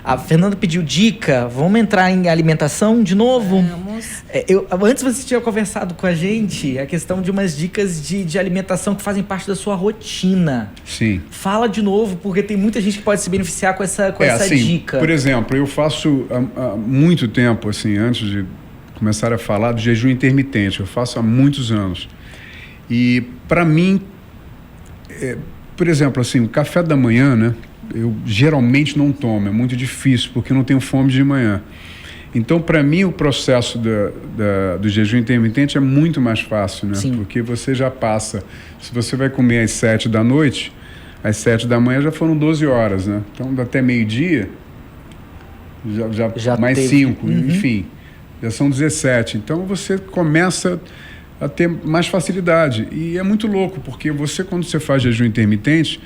A Fernanda pediu dica. Vamos entrar em alimentação de novo? Vamos. Antes você tinha conversado com a gente a questão de umas dicas de alimentação que fazem parte da sua rotina. Sim. Fala de novo, porque tem muita gente que pode se beneficiar com essa assim, dica. Por exemplo, eu faço há muito tempo, assim, antes de começar a falar do jejum intermitente. Eu faço há muitos anos. E, para mim, por exemplo, assim, o café da manhã, né? Eu geralmente não tomo, é muito difícil, porque eu não tenho fome de manhã. Então, para mim, o processo do jejum intermitente é muito mais fácil, né? Sim. Porque você já passa... Se você vai comer às 7 da noite, às 7 da manhã já foram 12 horas, né? Então, até meio-dia, já mais 5, enfim, já são 17. Então, você começa a ter mais facilidade. E é muito louco, porque quando você faz jejum intermitente,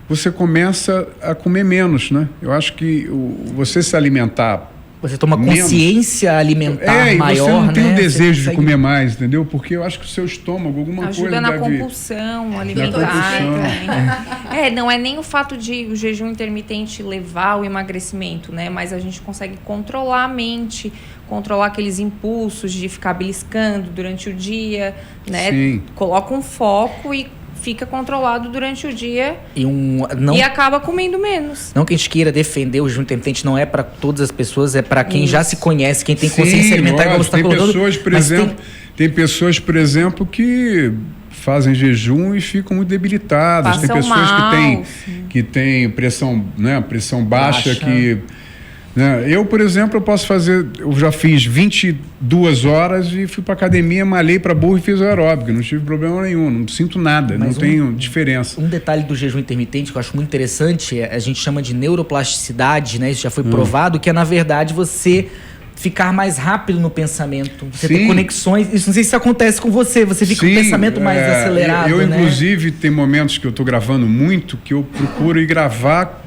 você começa a comer menos, né? Eu acho que você se alimentar... Você toma consciência alimentar maior, e você não tem o desejo de comer mais, entendeu? Porque eu acho que o seu estômago, alguma coisa ajuda na compulsão alimentar. Não é nem o fato de o jejum intermitente levar ao emagrecimento, né? Mas a gente consegue controlar a mente, controlar aqueles impulsos de ficar beliscando durante o dia, né? Sim. Coloca um foco e fica controlado durante o dia e acaba comendo menos. Não que a gente queira defender o jejum intermitente, não é para todas as pessoas, é para quem já se conhece, quem tem consciência alimentar, igual você está colocando. Tem pessoas, por exemplo, que fazem jejum e ficam muito debilitadas. Tem pessoas que têm pressão, né, pressão baixa. Eu, por exemplo, eu já fiz 22 horas e fui para academia, malhei para burro e fiz o aeróbico, não tive problema nenhum, não sinto nada, não tenho diferença. Um detalhe do jejum intermitente que eu acho muito interessante, a gente chama de neuroplasticidade, né? Isso já foi provado, que é, na verdade, você ficar mais rápido no pensamento, você ter conexões. Isso, não sei se isso acontece com você fica com o pensamento mais acelerado, eu né? Inclusive, tem momentos que eu estou gravando muito, que eu procuro ir gravar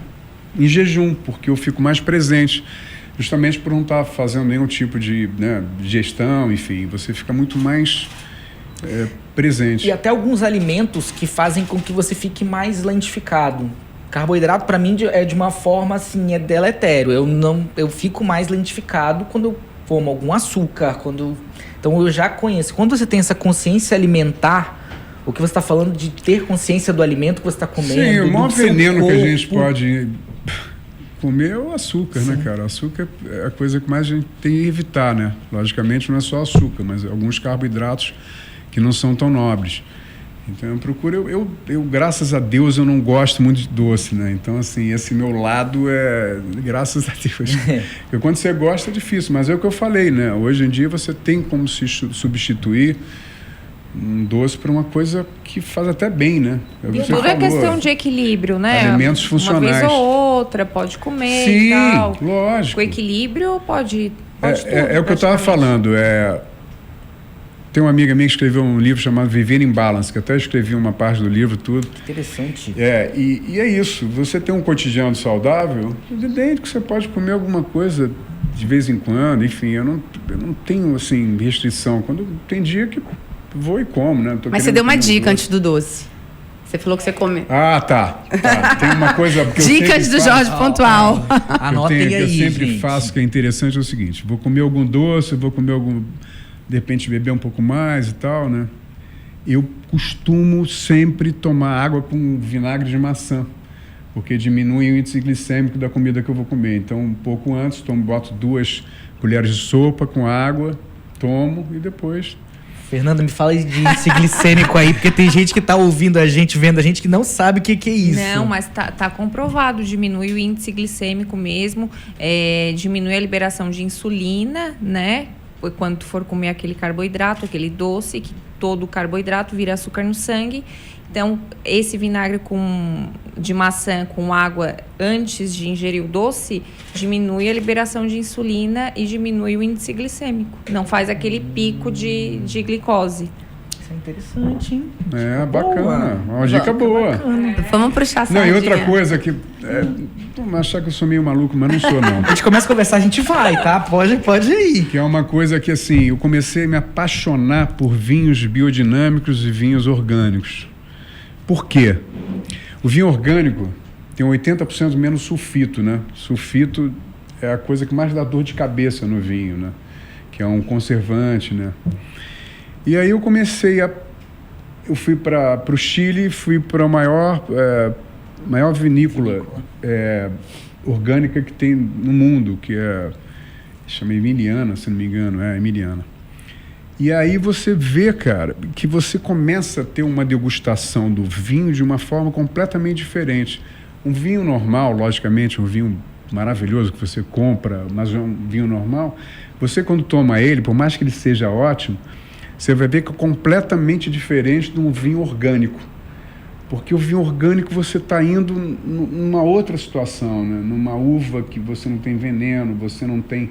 em jejum, porque eu fico mais presente, justamente por não estar fazendo nenhum tipo de digestão, enfim, você fica muito mais presente. E até alguns alimentos que fazem com que você fique mais lentificado. Carboidrato, para mim, é de uma forma assim, é deletério. Eu fico mais lentificado quando eu como algum açúcar, então eu já conheço. Quando você tem essa consciência alimentar, o que você está falando de ter consciência do alimento que você está comendo. Sim, o maior veneno que a gente pode comer é o açúcar, né, cara? O açúcar é a coisa que mais a gente tem que evitar, né? Logicamente não é só açúcar, mas alguns carboidratos que não são tão nobres. Então eu procuro, eu graças a Deus eu não gosto muito de doce, né? Então assim, esse meu lado é graças a Deus. Porque quando você gosta é difícil, mas é o que eu falei, né? Hoje em dia você tem como se substituir um doce para uma coisa que faz até bem, né? Tudo é questão de equilíbrio, né? Alimentos funcionais. Uma vez ou outra, pode comer e tal. Sim, lógico. Com equilíbrio pode tudo. É o que eu estava falando. Tem uma amiga minha que escreveu um livro chamado Viver em Balance, que até escrevi uma parte do livro, tudo. Interessante. E é isso. Você tem um cotidiano saudável, é evidente que você pode comer alguma coisa de vez em quando, enfim, eu não tenho, assim, restrição. Quando tem dia que vou e como, né? Mas você deu uma dica antes do doce. Você falou que você come. Ah, tá. Tem uma coisa... Dicas do Jorge Pontual. Anotem aí, eu sempre gente. faço, que é interessante, é o seguinte. Vou comer algum doce, vou comer de repente beber um pouco mais e tal, né? Eu costumo sempre tomar água com vinagre de maçã, porque diminui o índice glicêmico da comida que eu vou comer. Então, um pouco antes, boto 2 colheres de sopa com água, tomo e depois... Fernanda, me fala de índice glicêmico aí, porque tem gente que tá ouvindo a gente, vendo a gente, que não sabe o que é isso. Não, mas tá comprovado, diminui o índice glicêmico mesmo, diminui a liberação de insulina, né? Quando tu for comer aquele carboidrato, aquele doce, que todo carboidrato vira açúcar no sangue. Então, esse vinagre de maçã com água antes de ingerir o doce diminui a liberação de insulina e diminui o índice glicêmico. Não faz aquele pico de glicose. Isso é interessante, hein? Bacana. Uma dica boa. Bacana. Vamos pro chá. Não, e outra coisa que... Não achar que eu sou meio maluco, mas não sou, não. A gente começa a conversar, a gente vai, tá? Pode ir. Que é uma coisa que, assim, eu comecei a me apaixonar por vinhos biodinâmicos e vinhos orgânicos. Por quê? O vinho orgânico, tem 80% menos sulfito, né? Sulfito é a coisa que mais dá dor de cabeça no vinho, né? Que é um conservante, né? E aí eu fui para o Chile, fui para a maior vinícola orgânica que tem no mundo, que chama Emiliana, se não me engano, Emiliana. E aí você vê, cara, que você começa a ter uma degustação do vinho de uma forma completamente diferente. Um vinho normal, logicamente, um vinho maravilhoso que você compra, mas é um vinho normal, você quando toma ele, por mais que ele seja ótimo, você vai ver que é completamente diferente de um vinho orgânico. Porque o vinho orgânico você está indo numa outra situação, né? Numa uva que você não tem veneno, você não tem...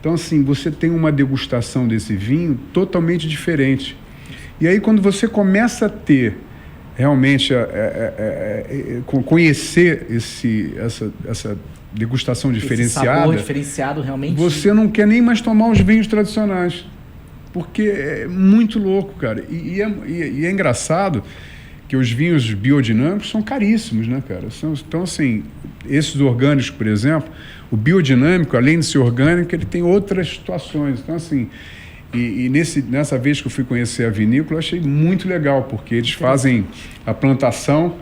Então, assim, você tem uma degustação desse vinho totalmente diferente. E aí, quando você começa a ter, realmente, conhecer essa degustação diferenciada... Esse sabor diferenciado, realmente... Você não quer nem mais tomar os vinhos tradicionais. Porque é muito louco, cara. E é engraçado que os vinhos biodinâmicos são caríssimos, né, cara? Então, assim, esses orgânicos, por exemplo, o biodinâmico, além de ser orgânico, ele tem outras situações. Então, assim, nessa vez que eu fui conhecer a vinícola, eu achei muito legal, porque eles fazem a plantação.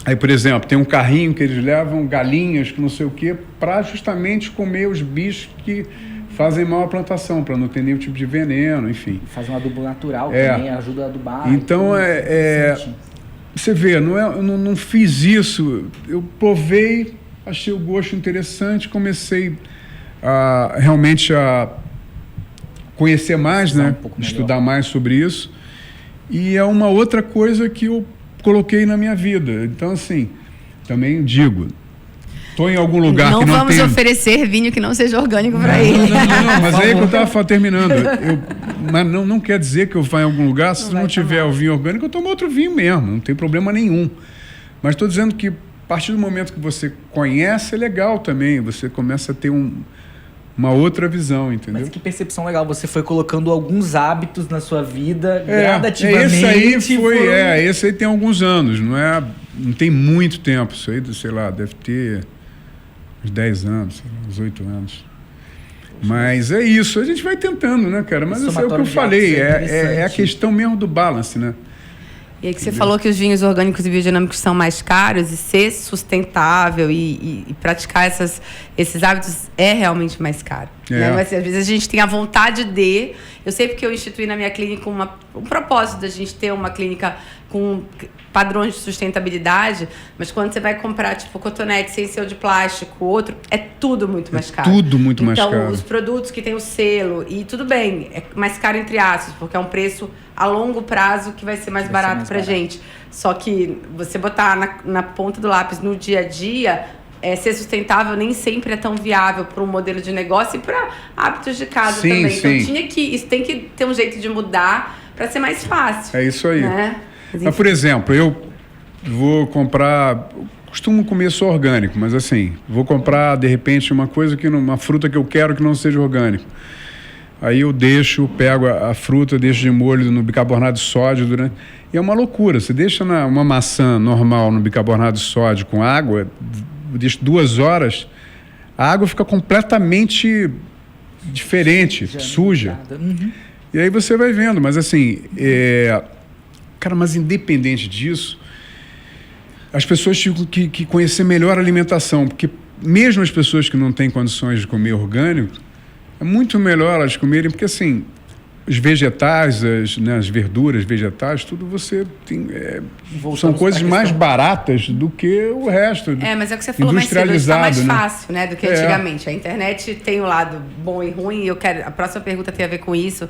Aí, por exemplo, tem um carrinho que eles levam galinhas, que não sei o quê, para justamente comer os bichos que fazem mal à plantação, para não ter nenhum tipo de veneno, enfim. Faz um adubo natural também, ajuda a adubar. Então, você vê, eu não fiz isso, eu provei, achei o gosto interessante, comecei realmente a conhecer mais, né? Estudar mais sobre isso. E é uma outra coisa que eu coloquei na minha vida. Então, assim, também digo... Estou em algum lugar não que não vamos tem... oferecer vinho que não seja orgânico para ele. Não, mas aí que eu estava terminando. Mas não quer dizer que eu vá em algum lugar, se não tiver o vinho orgânico, eu tomo outro vinho mesmo, não tem problema nenhum. Mas estou dizendo que a partir do momento que você conhece, é legal também, você começa a ter uma outra visão, entendeu? Mas que percepção legal, você foi colocando alguns hábitos na sua vida gradativamente. Esse aí tem alguns anos, não tem muito tempo, isso aí, sei lá, deve ter... uns 10 anos, uns 8 anos. Mas é isso, a gente vai tentando, né, cara? Mas é o que eu falei, é a questão mesmo do balance, né? E aí que você falou que os vinhos orgânicos e biodinâmicos são mais caros, e ser sustentável e praticar esses hábitos é realmente mais caro. Né? Mas às vezes a gente tem a vontade de... Eu sei porque eu instituí na minha clínica um propósito da gente ter uma clínica com padrões de sustentabilidade, mas quando você vai comprar, tipo, cotonete sem selo de plástico, outro, é tudo muito mais caro. Tudo muito mais caro. Então, os produtos que tem o selo, e tudo bem, é mais caro entre aspas, porque é um preço a longo prazo que vai ser mais barato pra gente. Só que você botar na ponta do lápis no dia a dia, ser sustentável nem sempre é tão viável para um modelo de negócio e para hábitos de casa também. Sim. Então, isso tem que ter um jeito de mudar para ser mais fácil. É isso aí. Né? Mas, por exemplo, eu vou comprar... Costumo comer só orgânico, mas assim, vou comprar, de repente, uma fruta que eu quero que não seja orgânico. Aí eu pego a fruta, deixo de molho no bicarbonato de sódio durante... E é uma loucura. Você deixa uma maçã normal no bicarbonato de sódio com água, deixa 2 horas, a água fica completamente diferente, suja. Uhum. E aí você vai vendo, mas assim... Cara, mas independente disso, as pessoas tinham que conhecer melhor a alimentação, porque mesmo as pessoas que não têm condições de comer orgânico, é muito melhor elas comerem, porque assim, os vegetais, as verduras vegetais, tudo você tem... são coisas mais baratas do que o resto. Mas é o que você falou mais cedo, está mais fácil, né, do que antigamente. A internet tem o lado bom e ruim, a próxima pergunta tem a ver com isso.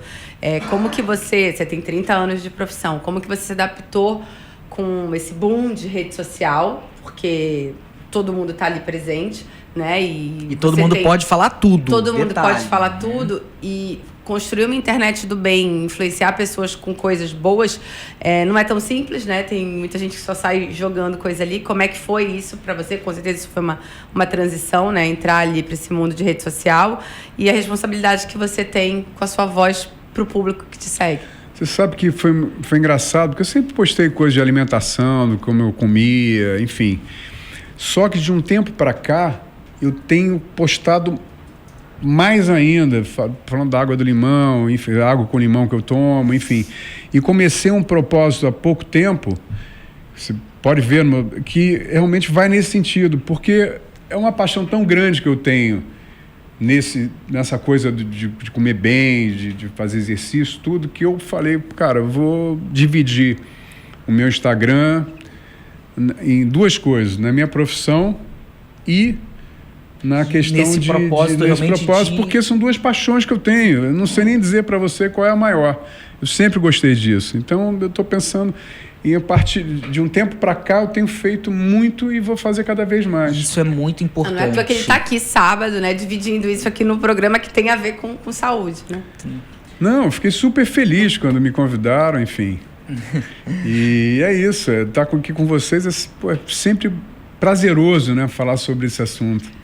Como que você tem 30 anos de profissão, como que você se adaptou com esse boom de rede social, porque todo mundo está ali presente, né? E todo mundo pode falar tudo. Todo mundo pode falar tudo e construir uma internet do bem, influenciar pessoas com coisas boas, não é tão simples, né? Tem muita gente que só sai jogando coisa ali. Como é que foi isso para você? Com certeza isso foi uma transição, né? Entrar ali para esse mundo de rede social e a responsabilidade que você tem com a sua voz para o público que te segue. Você sabe que foi engraçado, porque eu sempre postei coisas de alimentação, de como eu comia, enfim. Só que de um tempo para cá, eu tenho postado mais ainda, falando da água do limão, enfim, da água com limão que eu tomo, enfim. E comecei um propósito há pouco tempo, você pode ver, que realmente vai nesse sentido, porque é uma paixão tão grande que eu tenho nessa coisa de comer bem, de fazer exercício, tudo, que eu falei, cara, eu vou dividir o meu Instagram em duas coisas, na minha profissão e na questão nesse propósito, porque são duas paixões que eu tenho. Eu não sei nem dizer para você qual é a maior. Eu sempre gostei disso. Então, eu estou pensando em, a partir de um tempo para cá, eu tenho feito muito e vou fazer cada vez mais. Isso é muito importante. Não é porque ele está aqui sábado, né, dividindo isso aqui no programa que tem a ver com saúde, né? Não, eu fiquei super feliz quando me convidaram, enfim. E é isso, estar aqui com vocês é sempre prazeroso, né, falar sobre esse assunto.